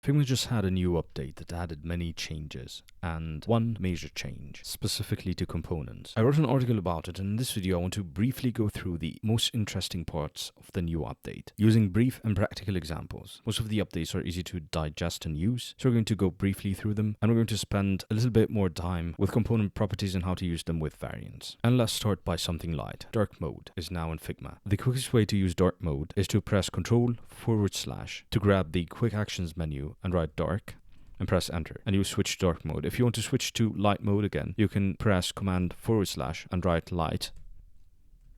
Figma just had a new update that added many changes, and one major change, specifically to components. I wrote an article about it, and in this video I want to briefly go through the most interesting parts of the new update, using brief and practical examples. Most of the updates are easy to digest and use, so we're going to go briefly through them, and we're going to spend a little bit more time with component properties and how to use them with variants. And let's start by something light. Dark mode is now in Figma. The quickest way to use dark mode is to press Ctrl// to grab the quick actions menu and write dark and press enter, and you switch to dark mode. If you want to switch to light mode again, you can press Command/ and write light.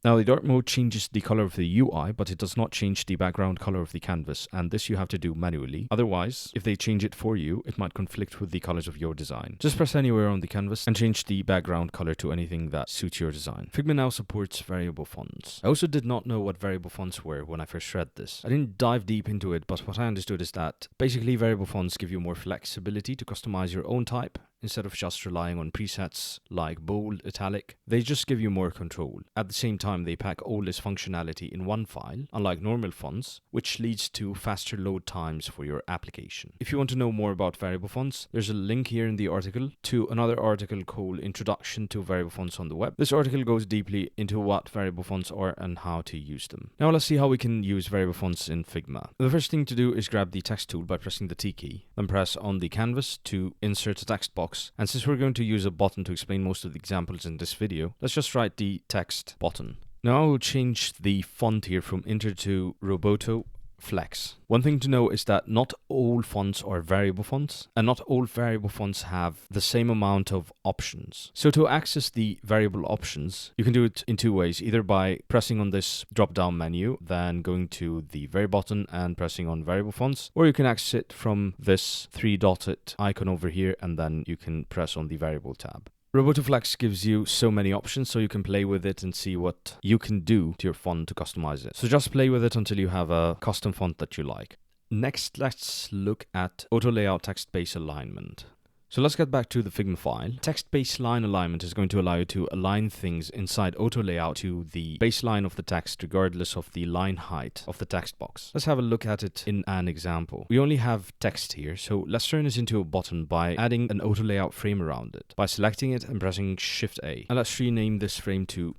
Now the dark mode changes the color of the UI, but it does not change the background color of the canvas, and this you have to do manually. Otherwise, if they change it for you, it might conflict with the colors of your design. Just press anywhere on the canvas and change the background color to anything that suits your design. Figma now supports variable fonts. I also did not know what variable fonts were when I first read this. I didn't dive deep into it, but what I understood is that basically variable fonts give you more flexibility to customize your own type, instead of just relying on presets like bold, italic. They just give you more control. At the same time, they pack all this functionality in one file, unlike normal fonts, which leads to faster load times for your application. If you want to know more about variable fonts, there's a link here in the article to another article called Introduction to Variable Fonts on the Web. This article goes deeply into what variable fonts are and how to use them. Now let's see how we can use variable fonts in Figma. The first thing to do is grab the text tool by pressing the T key, then press on the canvas to insert a text box. And since we're going to use a button to explain most of the examples in this video, let's just write the text button. Now I will change the font here from Inter to Roboto Flex. One thing to know is that not all fonts are variable fonts, and not all variable fonts have the same amount of options. So to access the variable options, you can do it in two ways, either by pressing on this drop-down menu, then going to the very bottom and pressing on variable fonts, or you can access it from this three-dotted icon over here, and then you can press on the variable tab. RobotoFlex gives you so many options, so you can play with it and see what you can do to your font to customize it. So just play with it until you have a custom font that you like. Next, let's look at auto layout text-based alignment. So let's get back to the Figma file. Text-based line alignment is going to allow you to align things inside auto layout to the baseline of the text regardless of the line height of the text box. Let's have a look at it in an example. We only have text here, so let's turn this into a button by adding an auto layout frame around it, by selecting it and pressing Shift-A. And let's rename this frame to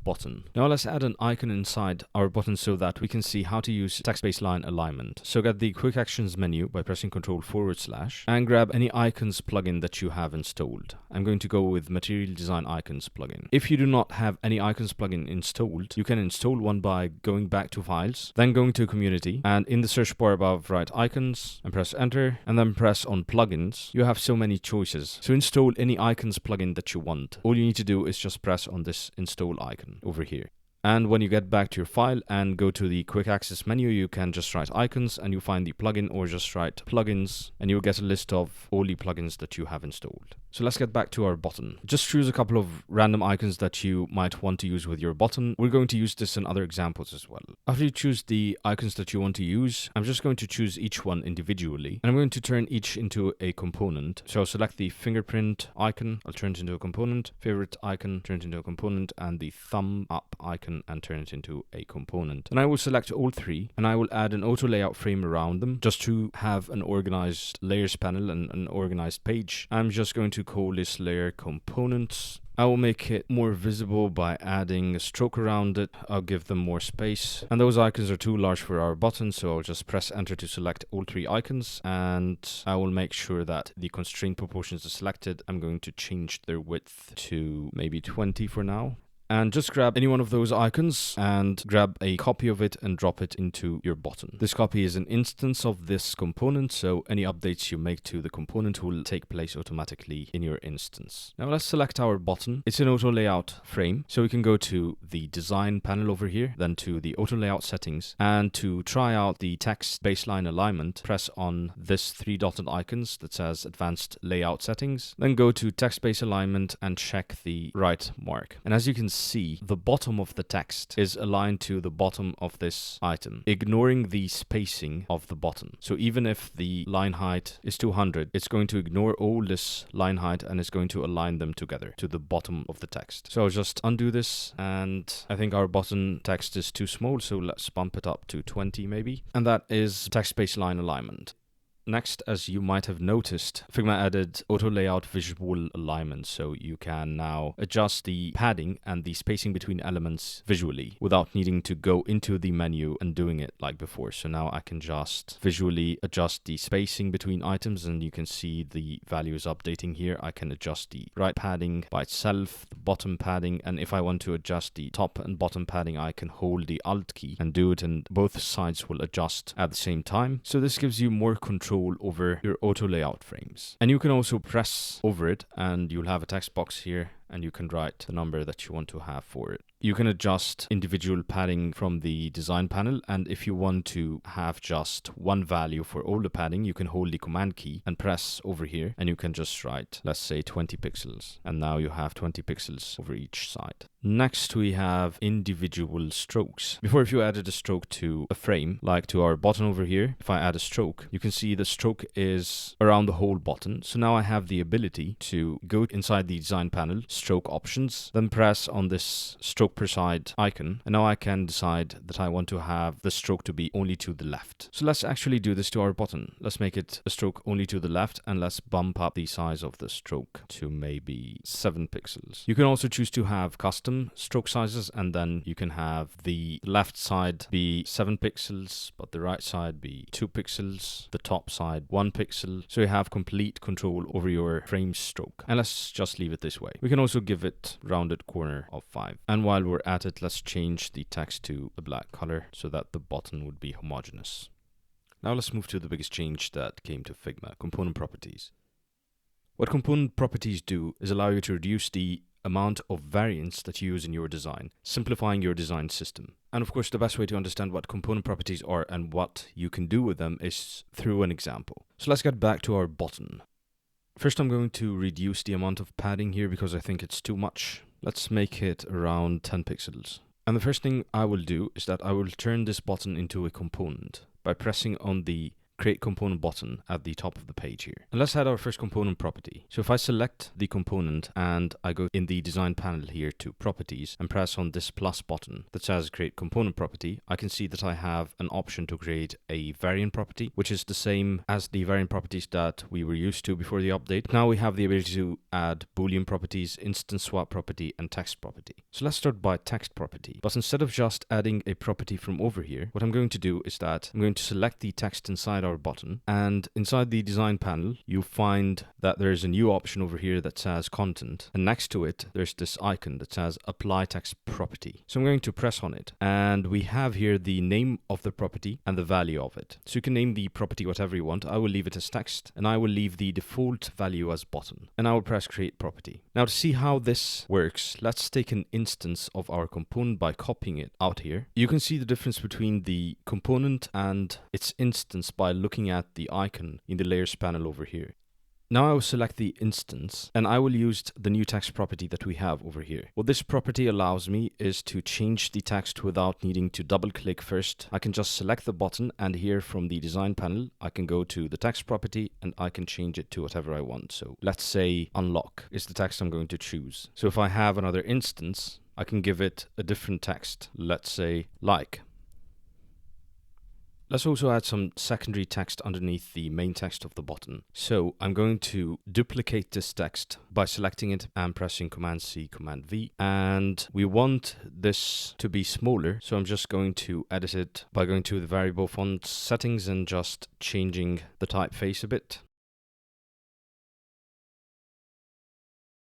button. Now let's add an icon inside our button so that we can see how to use text-based line alignment. So get the quick actions menu by pressing Ctrl// and grab any icons plugin that you have installed. I'm going to go with Material Design Icons plugin. If you do not have any icons plugin installed, you can install one by going back to Files, then going to Community, and in the search bar above write icons and press enter, and then press on plugins. You have so many choices. So install any icons plugin that you want. All you need to do is just press on this install icon over here. And when you get back to your file and go to the quick access menu, you can just write icons and you find the plugin, or just write plugins and you'll get a list of all the plugins that you have installed. So let's get back to our button. Just choose a couple of random icons that you might want to use with your button. We're going to use this in other examples as well. After you choose the icons that you want to use, I'm just going to choose each one individually, and I'm going to turn each into a component. So I'll select the fingerprint icon, I'll turn it into a component, favorite icon, turn it into a component, and the thumb up icon, and turn it into a component. And I will select all three, and I will add an auto layout frame around them just to have an organized layers panel and an organized page. I'm just going to call this layer components. I will make it more visible by adding a stroke around it. I'll give them more space. And those icons are too large for our button, so I'll just press enter to select all three icons. And I will make sure that the constraint proportions are selected. I'm going to change their width to maybe 20 for now. And just grab any one of those icons and grab a copy of it and drop it into your button. This copy is an instance of this component, so any updates you make to the component will take place automatically in your instance. Now let's select our button. It's an auto layout frame, so we can go to the design panel over here, then to the auto layout settings, and to try out the text baseline alignment, press on this three dotted icons that says advanced layout settings, then go to text based alignment and check the right mark. And as you can see, the bottom of the text is aligned to the bottom of this item, ignoring the spacing of the button. So even if the line height is 200, it's going to ignore all this line height and it's going to align them together to the bottom of the text. So I'll just undo this, and I think our button text is too small, so let's bump it up to 20 maybe. And that is text-based line alignment. Next, as you might have noticed, Figma added auto layout visual alignment, so you can now adjust the padding and the spacing between elements visually without needing to go into the menu and doing it like before. So now I can just visually adjust the spacing between items, and you can see the values updating here. I can adjust the right padding by itself, the bottom padding, and if I want to adjust the top and bottom padding, I can hold the Alt key and do it, and both sides will adjust at the same time. So this gives you more control over your auto layout frames. And you can also press over it and you'll have a text box here, and you can write the number that you want to have for it. You can adjust individual padding from the design panel, and if you want to have just one value for all the padding, you can hold the command key and press over here, and you can just write, let's say 20 pixels, and now you have 20 pixels over each side. Next, we have individual strokes. Before, if you added a stroke to a frame, like to our button over here, if I add a stroke, you can see the stroke is around the whole button. So now I have the ability to go inside the design panel, stroke options, then press on this stroke per side icon, and now I can decide that I want to have the stroke to be only to the left. So let's actually do this to our button. Let's make it a stroke only to the left, and let's bump up the size of the stroke to maybe 7 pixels. You can also choose to have custom stroke sizes, and then you can have the left side be 7 pixels, but the right side be 2 pixels, the top side 1 pixel. So you have complete control over your frame stroke. And let's just leave it this way. We can also give it rounded corner of 5. And while we're at it, let's change the text to a black color so that the button would be homogeneous. Now let's move to the biggest change that came to Figma, component properties. What component properties do is allow you to reduce the amount of variance that you use in your design, simplifying your design system. And of course, the best way to understand what component properties are and what you can do with them is through an example. So let's get back to our button. First, I'm going to reduce the amount of padding here because I think it's too much. Let's make it around 10 pixels. And the first thing I will do is that I will turn this button into a component by pressing on the Create Component button at the top of the page here. And let's add our first component property. So if I select the component and I go in the design panel here to properties and press on this plus button that says Create Component Property, I can see that I have an option to create a variant property, which is the same as the variant properties that we were used to before the update. Now we have the ability to add Boolean properties, instance swap property, and text property. So let's start by text property. But instead of just adding a property from over here, what I'm going to do is that I'm going to select the text inside our button, and inside the design panel you find that there's a new option over here that says content, and next to it there's this icon that says apply text property. So I'm going to press on it, and we have here the name of the property and the value of it. So you can name the property whatever you want. I will leave it as text, and I will leave the default value as button, and I will press create property. Now to see how this works, let's take an instance of our component by copying it out here. You can see the difference between the component and its instance by looking at the icon in the layers panel over here. Now I will select the instance, and I will use the new text property that we have over here. What this property allows me is to change the text without needing to double click first. I can just select the button, and here from the design panel I can go to the text property and I can change it to whatever I want. So let's say unlock is the text I'm going to choose. So if I have another instance, I can give it a different text. Let's say like. Let's also add some secondary text underneath the main text of the button. So I'm going to duplicate this text by selecting it and pressing Command C, Command V. And we want this to be smaller, so I'm just going to edit it by going to the variable font settings and just changing the typeface a bit.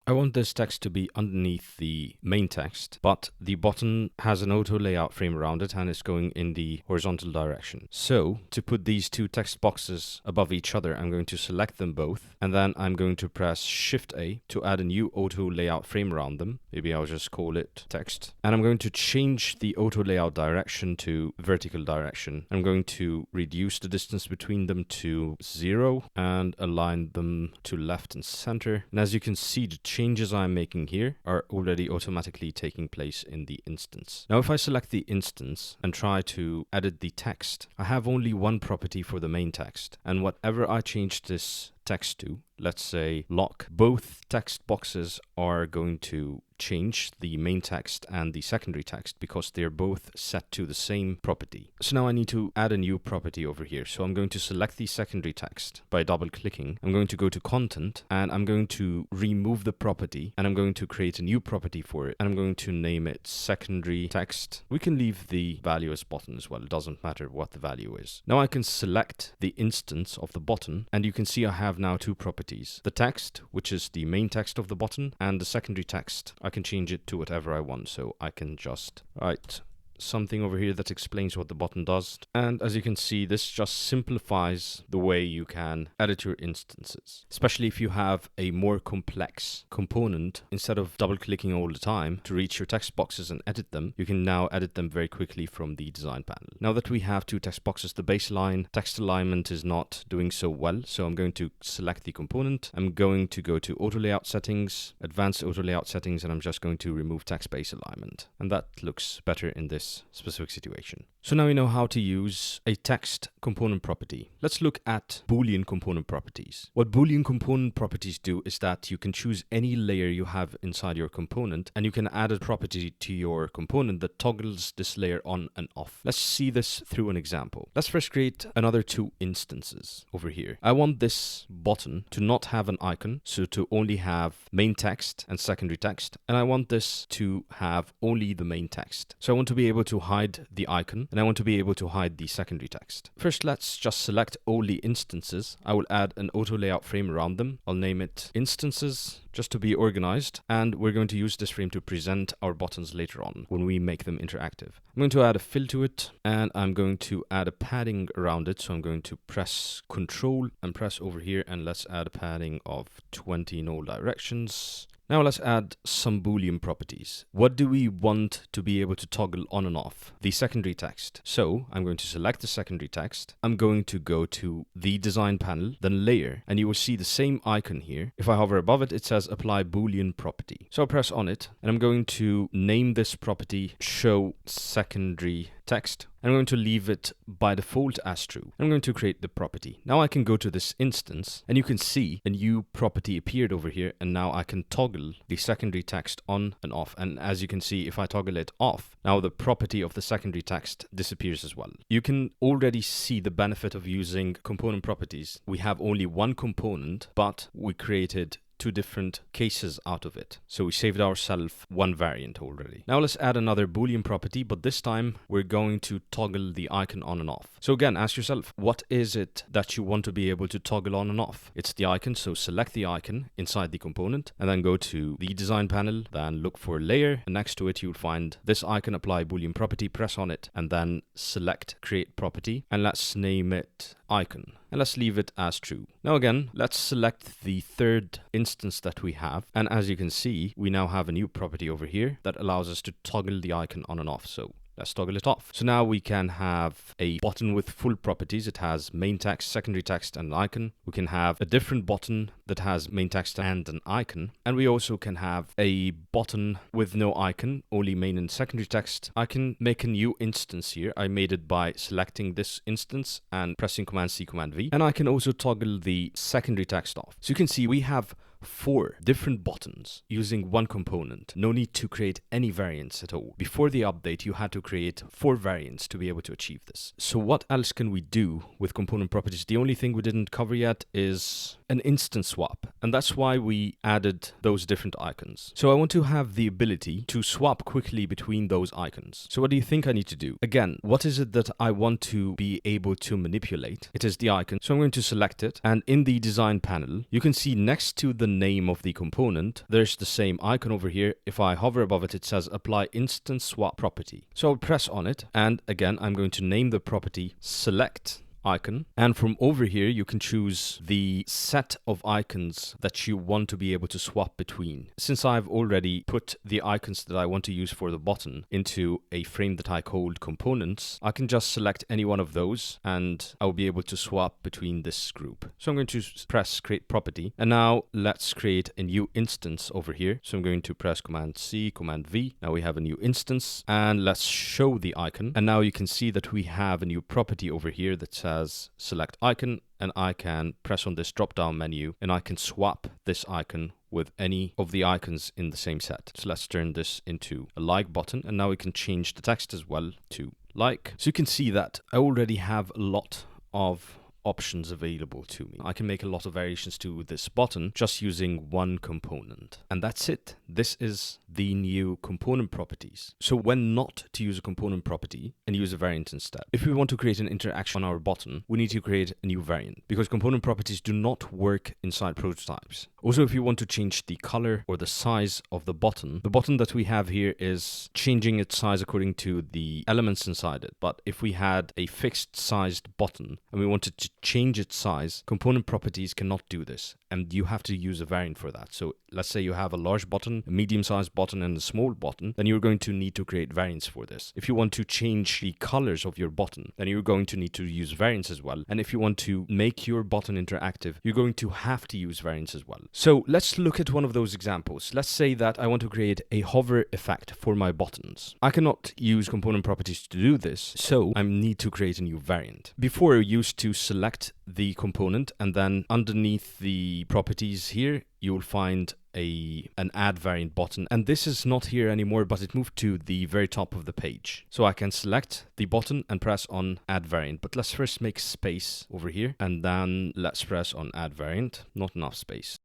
I want this text to be underneath the main text, but the button has an auto layout frame around it and it's going in the horizontal direction. So to put these two text boxes above each other, I'm going to select them both, and then I'm going to press Shift A to add a new auto layout frame around them. Maybe I'll just call it text. And I'm going to change the auto layout direction to vertical direction. I'm going to reduce the distance between them to 0 and align them to left and center. And as you can see, the changes I'm making here are already automatically taking place in the instance. Now if I select the instance and try to edit the text, I have only one property for the main text, and whatever I change this text to, let's say lock, both text boxes are going to change the main text and the secondary text because they're both set to the same property. So now I need to add a new property over here. So I'm going to select the secondary text by double clicking. I'm going to go to content and I'm going to remove the property and I'm going to create a new property for it and I'm going to name it secondary text. We can leave the value as button as well. It doesn't matter what the value is. Now I can select the instance of the button and you can see I have now two properties. The text, which is the main text of the button, and the secondary text. I can change it to whatever I want, so I can just write something over here that explains what the button does. And as you can see, this just simplifies the way you can edit your instances, especially if you have a more complex component. Instead of double clicking all the time to reach your text boxes and edit them, you can now edit them very quickly from the design panel. Now that we have two text boxes, the baseline text alignment is not doing so well, so I'm going to select the component. I'm going to go to auto layout settings, advanced auto layout settings, and I'm just going to remove text base alignment, and that looks better in this specific situation. So now we know how to use a text component property. Let's look at Boolean component properties. What Boolean component properties do is that you can choose any layer you have inside your component and you can add a property to your component that toggles this layer on and off. Let's see this through an example. Let's first create another two instances over here. I want this button to not have an icon, so to only have main text and secondary text, and I want this to have only the main text. So I want to be able to hide the icon and I want to be able to hide the secondary text. First, let's just select all the instances. I will add an auto layout frame around them. I'll name it instances just to be organized, and we're going to use this frame to present our buttons later on when we make them interactive. I'm going to add a fill to it and I'm going to add a padding around it. So I'm going to press Control and press over here and let's add a padding of 20 in all directions. Now let's add some Boolean properties. What do we want to be able to toggle on and off? The secondary text. So I'm going to select the secondary text. I'm going to go to the design panel, then layer, and you will see the same icon here. If I hover above it, it says apply Boolean property. So I'll press on it and I'm going to name this property show secondary text. I'm going to leave it by default as true. I'm going to create the property. Now I can go to this instance and you can see a new property appeared over here, and now I can toggle the secondary text on and off. And as you can see, if I toggle it off, now the property of the secondary text disappears as well. You can already see the benefit of using component properties. We have only one component, but we created two different cases out of it. So we saved ourselves one variant already. Now let's add another Boolean property, but this time we're going to toggle the icon on and off. So again, ask yourself, what is it that you want to be able to toggle on and off? It's the icon, so select the icon inside the component and then go to the design panel, then look for layer, and next to it you'll find this icon, apply Boolean property, press on it and then select create property, and let's name it icon. And let's leave it as true. Now again, let's select the third instance that we have. And as you can see, we now have a new property over here that allows us to toggle the icon on and off. So let's toggle it off. So now we can have a button with full properties. It has main text, secondary text, and an icon. We can have a different button that has main text and an icon. And we also can have a button with no icon, only main and secondary text. I can make a new instance here. I made it by selecting this instance and pressing Command C, Command V. And I can also toggle the secondary text off. So you can see we have 4 different buttons using one component. No need to create any variants at all. Before the update, you had to create 4 variants to be able to achieve this. So what else can we do with component properties? The only thing we didn't cover yet is an instance swap, and that's why we added those different icons. So I want to have the ability to swap quickly between those icons. So what do you think I need to do? Again, what is it that I want to be able to manipulate? It is the icon. So I'm going to select it, and in the design panel, you can see next to the name of the component, there's the same icon over here. If I hover above it, it says apply instance swap property. So I'll press on it, and again, I'm going to name the property select icon, and from over here you can choose the set of icons that you want to be able to swap between. Since I've already put the icons that I want to use for the button into a frame that I called components, I can just select any one of those and I'll be able to swap between this group. So I'm going to press create property, and now let's create a new instance over here. So I'm going to press Command C, Command V. Now we have a new instance, and let's show the icon, and now you can see that we have a new property over here that says select icon, and I can press on this drop down menu and I can swap this icon with any of the icons in the same set. So let's turn this into a like button, and now we can change the text as well to like. So you can see that I already have a lot of options available to me. I can make a lot of variations to this button just using one component. And that's it. This is the new component properties. So when not to use a component property and use a variant instead. If we want to create an interaction on our button, we need to create a new variant because component properties do not work inside prototypes. Also, if you want to change the color or the size of the button that we have here is changing its size according to the elements inside it. But if we had a fixed sized button and we wanted to change its size, component properties cannot do this, and you have to use a variant for that. So let's say you have a large button, a medium-sized button, and a small button, then you're going to need to create variants for this. If you want to change the colors of your button, then you're going to need to use variants as well. And if you want to make your button interactive, you're going to have to use variants as well. So let's look at one of those examples. Let's say that I want to create a hover effect for my buttons. I cannot use component properties to do this, so I need to create a new variant. Before, I used to select the component, and then underneath the properties here, you will find an add variant button, and this is not here anymore, but it moved to the very top of the page. So I can select the button and press on add variant, but let's first make space over here, and then let's press on add variant. Not enough space.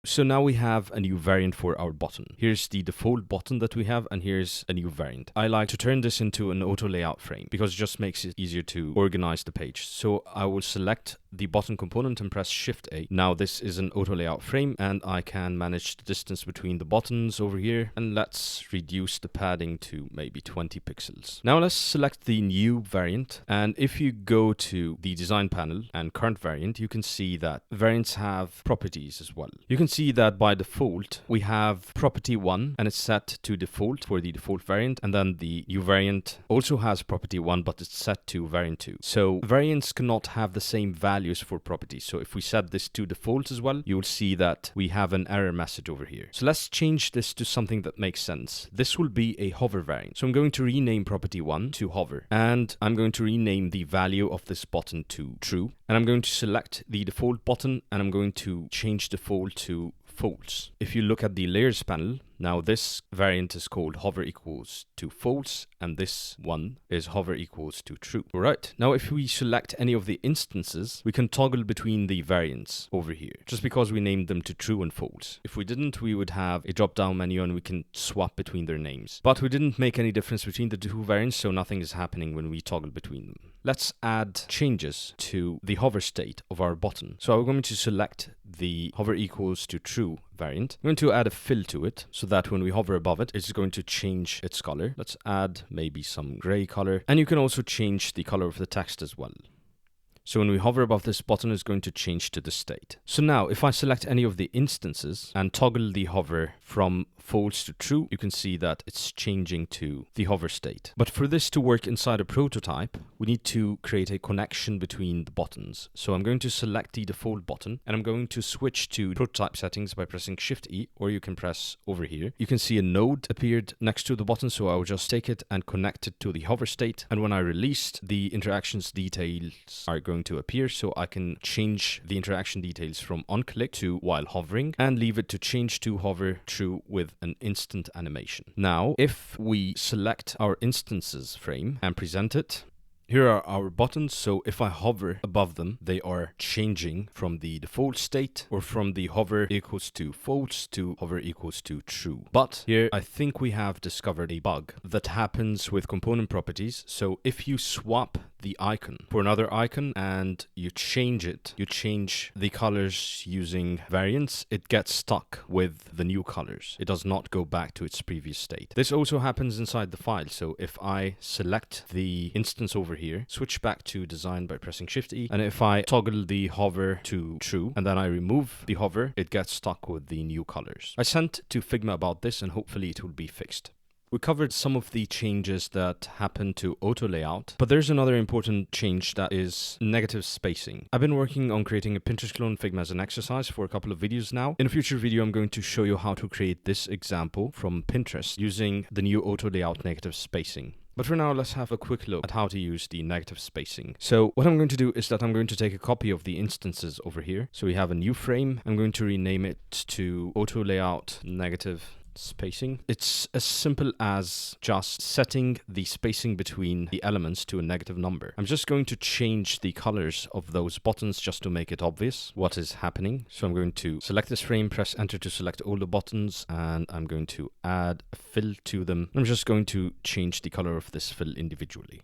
So now we have a new variant for our button. Here's the default button that we have, and here's a new variant. I like to turn this into an auto layout frame because it just makes it easier to organize the page. So I will select the button component and press Shift A. Now this is an auto layout frame, and I can manage the distance between the buttons over here. And let's reduce the padding to maybe 20 pixels. Now let's select the new variant. And if you go to the design panel and current variant, you can see that variants have properties as well. You can see that by default, we have property 1, and it's set to default for the default variant. And then the new variant also has property 1, but it's set to variant 2. So variants cannot have the same values for properties. So if we set this to default as well, you will see that we have an error message over here. So let's change this to something that makes sense. This will be a hover variant. So I'm going to rename property 1 to hover, and I'm going to rename the value of this button to true. And I'm going to select the default button, and I'm going to change default to false. If you look at the layers panel, now this variant is called hover equals to false, and this one is hover equals to true. All right, now if we select any of the instances, we can toggle between the variants over here, just because we named them to true and false. If we didn't, we would have a drop-down menu and we can swap between their names. But we didn't make any difference between the two variants, so nothing is happening when we toggle between them. Let's add changes to the hover state of our button. So I'm going to select the hover equals to true variant. I'm going to add a fill to it so that when we hover above it, it's going to change its color. Let's add maybe some gray color. And you can also change the color of the text as well. So when we hover above this button, it's going to change to the state. So now if I select any of the instances and toggle the hover from false to true, you can see that it's changing to the hover state. But for this to work inside a prototype, we need to create a connection between the buttons. So I'm going to select the default button, and I'm going to switch to prototype settings by pressing Shift E, or you can press over here. You can see a node appeared next to the button, so I will just take it and connect it to the hover state. And when I released, the interactions details are going to appear, so I can change the interaction details from on click to while hovering, and leave it to change to hover true with an instant animation. Now, if we select our instances frame and present it, here are our buttons, so if I hover above them, they are changing from the default state or from the hover equals to false to hover equals to true. But here, I think we have discovered a bug that happens with component properties. So if you swap the icon for another icon and you change it, you change the colors using variants, it gets stuck with the new colors. It does not go back to its previous state. This also happens inside the file. So if I select the instance over here, switch back to design by pressing Shift E, and if I toggle the hover to true and then I remove the hover, it gets stuck with the new colors. I sent to Figma about this and hopefully it will be fixed. We covered some of the changes that happen to auto layout, but there's another important change that is negative spacing. I've been working on creating a Pinterest clone Figma as an exercise for a couple of videos now. In a future video, I'm going to show you how to create this example from Pinterest using the new auto layout negative spacing. But for now, let's have a quick look at how to use the negative spacing. So what I'm going to do is that I'm going to take a copy of the instances over here. So we have a new frame. I'm going to rename it to auto layout negative spacing. It's as simple as just setting the spacing between the elements to a negative number. I'm just going to change the colors of those buttons just to make it obvious what is happening. So I'm going to select this frame, press enter to select all the buttons, and I'm going to add a fill to them. I'm just going to change the color of this fill individually.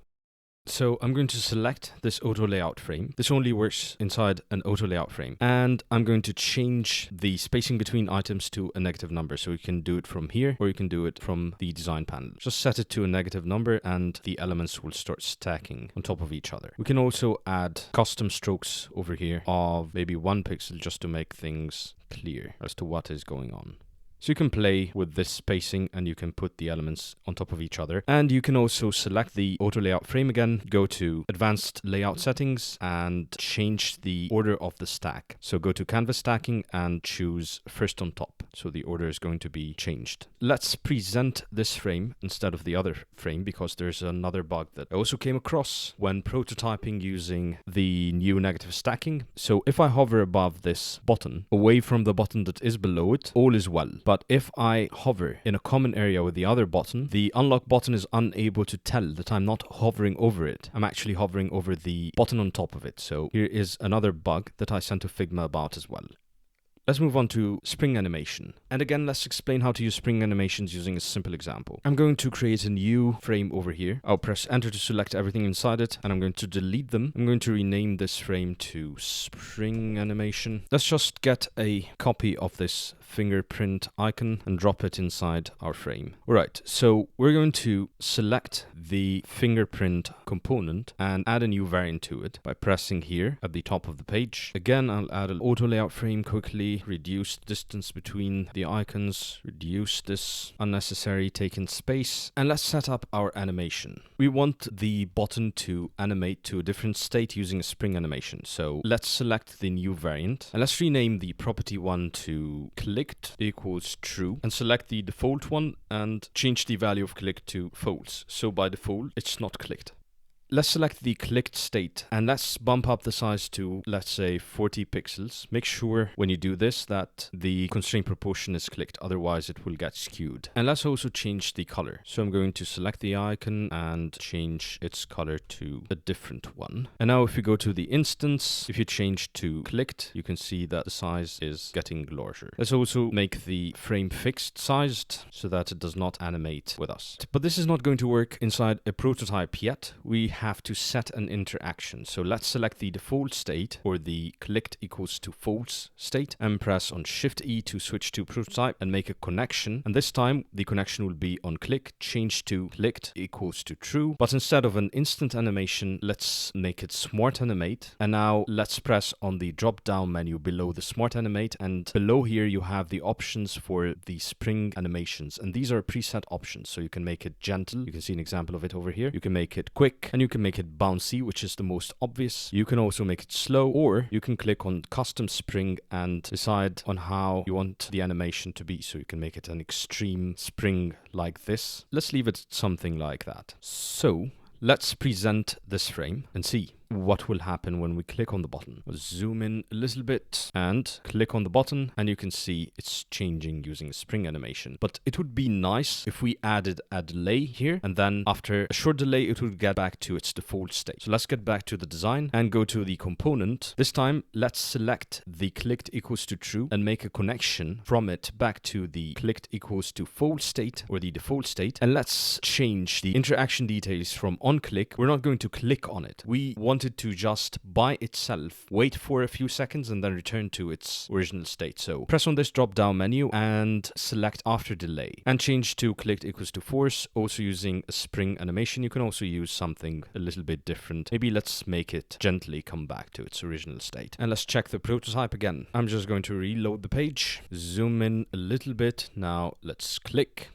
So I'm going to select this auto layout frame. This only works inside an auto layout frame. And I'm going to change the spacing between items to a negative number. So you can do it from here or you can do it from the design panel. Just set it to a negative number and the elements will start stacking on top of each other. We can also add custom strokes over here of maybe 1 pixel just to make things clear as to what is going on. So you can play with this spacing and you can put the elements on top of each other. And you can also select the auto layout frame again, go to advanced layout settings and change the order of the stack. So go to canvas stacking and choose first on top. So the order is going to be changed. Let's present this frame instead of the other frame because there's another bug that I also came across when prototyping using the new negative stacking. So if I hover above this button, away from the button that is below it, all is well. But if I hover in a common area with the other button, the unlock button is unable to tell that I'm not hovering over it. I'm actually hovering over the button on top of it. So here is another bug that I sent to Figma about as well. Let's move on to spring animation. And again, let's explain how to use spring animations using a simple example. I'm going to create a new frame over here. I'll press enter to select everything inside it, and I'm going to delete them. I'm going to rename this frame to spring animation. Let's just get a copy of this fingerprint icon and drop it inside our frame. All right, so we're going to select the fingerprint component and add a new variant to it by pressing here at the top of the page. Again, I'll add an auto layout frame quickly, reduce the distance between the icons, reduce this unnecessary taken space, and let's set up our animation. We want the button to animate to a different state using a spring animation. So let's select the new variant and let's rename the property one to clicked equals true and select the default one and change the value of clicked to false. So by default, it's not clicked. Let's select the clicked state and let's bump up the size to, let's say, 40 pixels. Make sure when you do this that the constraint proportion is clicked, otherwise it will get skewed. And let's also change the color. So I'm going to select the icon and change its color to a different one. And now if you go to the instance, if you change to clicked, you can see that the size is getting larger. Let's also make the frame fixed sized so that it does not animate with us. But this is not going to work inside a prototype yet. We have to set an interaction. So let's select the default state or the clicked equals to false state and press on Shift E to switch to prototype and make a connection. And this time the connection will be on click, change to clicked equals to true. But instead of an instant animation, let's make it smart animate. And now let's press on the drop down menu below the smart animate. And below here you have the options for the spring animations. And these are preset options. So you can make it gentle. You can see an example of it over here. You can make it quick and you can make it bouncy, which is the most obvious. You can also make it slow, or you can click on custom spring and decide on how you want the animation to be. So you can make it an extreme spring like this. Let's leave it something like that. So let's present this frame and see what will happen when we click on the button. We'll zoom in a little bit and click on the button and you can see it's changing using a spring animation. But it would be nice if we added a delay here and then after a short delay it would get back to its default state. So let's get back to the design and go to the component. This time let's select the clicked equals to true and make a connection from it back to the clicked equals to false state or the default state, and let's change the interaction details from on click. We're not going to click on it. We want it to just by itself wait for a few seconds and then return to its original state. So press on this drop down menu and select after delay and change to clicked equals to force, also using a spring animation. You can also use something a little bit different. Maybe let's make it gently come back to its original state. And let's check the prototype again. I'm just going to reload the page, zoom in a little bit. Now let's click.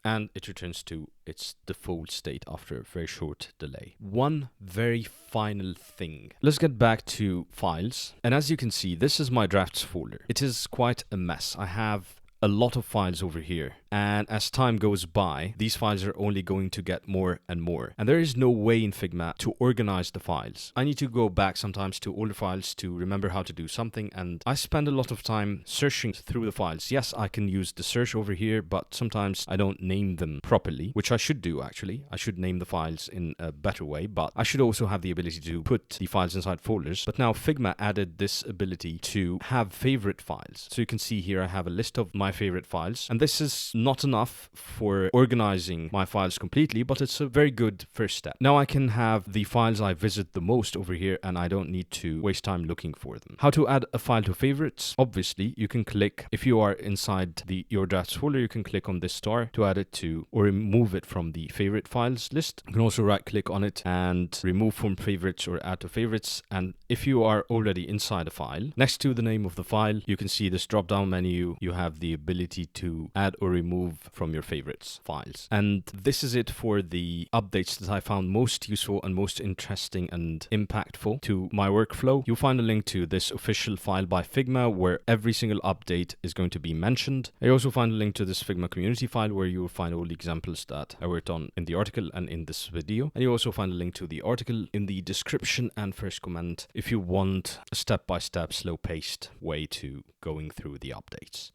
And it returns to its default state after a very short delay. One very final thing. Let's get back to files. And as you can see, this is my drafts folder. It is quite a mess. I have a lot of files over here. And as time goes by, these files are only going to get more and more. And there is no way in Figma to organize the files. I need to go back sometimes to older files to remember how to do something. And I spend a lot of time searching through the files. Yes, I can use the search over here, but sometimes I don't name them properly, which I should do actually. I should name the files in a better way, but I should also have the ability to put the files inside folders. But now Figma added this ability to have favorite files. So you can see here I have a list of my favorite files, and this is not enough for organizing my files completely, but it's a very good first step. Now I can have the files I visit the most over here, and I don't need to waste time looking for them. How to add a file to favorites? Obviously, you can click, if you are inside your drafts folder, you can click on this star to add it to or remove it from the favorite files list. You can also right click on it and remove from favorites or add to favorites. And if you are already inside a file, next to the name of the file, you can see this drop down menu. You have the ability to add or remove from your favorites files. And this is it for the updates that I found most useful and most interesting and impactful to my workflow. You'll find a link to this official file by Figma where every single update is going to be mentioned. I also find a link to this Figma community file where you will find all the examples that I worked on in the article and in this video. And you also find a link to the article in the description and first comment if you want a step-by-step, slow-paced way to going through the updates.